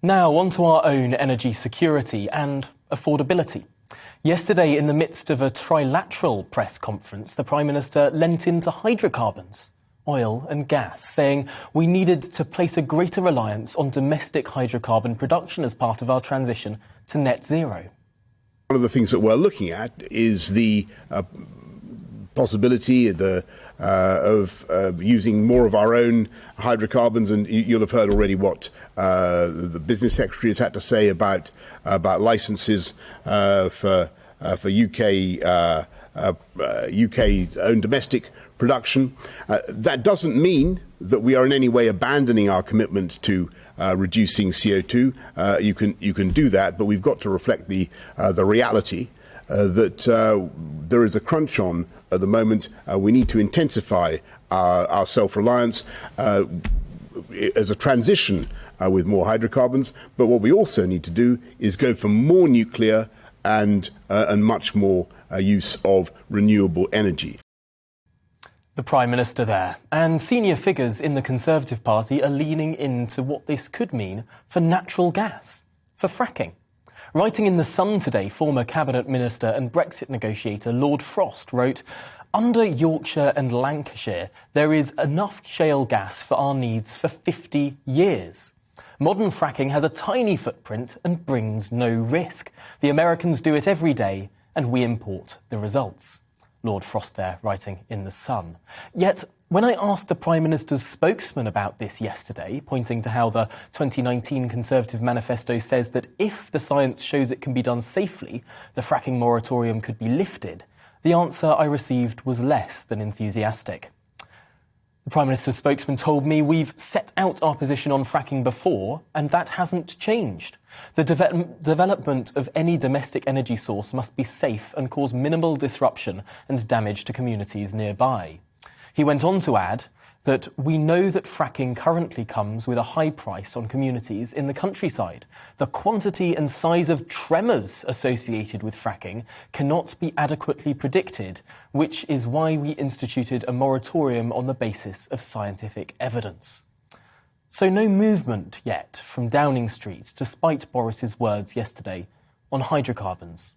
Now, on to our own energy security and affordability. Yesterday, in the midst of a trilateral press conference, the Prime Minister leant into hydrocarbons, oil and gas, saying we needed to place a greater reliance on domestic hydrocarbon production as part of our transition to net zero. One of the things that we're looking at is the possibility of using more of our own hydrocarbons, and you'll have heard already what the business secretary has had to say about licenses for UK's own domestic production. That doesn't mean that we are in any way abandoning our commitment to reducing CO2. You can do that, but we've got to reflect the reality that there is a crunch on at the moment. We need to intensify our self-reliance as a transition with more hydrocarbons. But what we also need to do is go for more nuclear and much more use of renewable energy. The Prime Minister there, and senior figures in the Conservative Party are leaning into what this could mean for natural gas, for fracking. Writing in The Sun today, former Cabinet Minister and Brexit negotiator Lord Frost wrote, "Under Yorkshire and Lancashire, there is enough shale gas for our needs for 50 years. Modern fracking has a tiny footprint and brings no risk. The Americans do it every day and we import the results." Lord Frost there, writing in The Sun. Yet, when I asked the Prime Minister's spokesman about this yesterday, pointing to how the 2019 Conservative manifesto says that if the science shows it can be done safely, the fracking moratorium could be lifted, the answer I received was less than enthusiastic. The Prime Minister's spokesman told me we've set out our position on fracking before, and that hasn't changed. The development of any domestic energy source must be safe and cause minimal disruption and damage to communities nearby. He went on to add that we know that fracking currently comes with a high price on communities in the countryside. The quantity and size of tremors associated with fracking cannot be adequately predicted, which is why we instituted a moratorium on the basis of scientific evidence. So no movement yet from Downing Street, despite Boris's words yesterday, on hydrocarbons,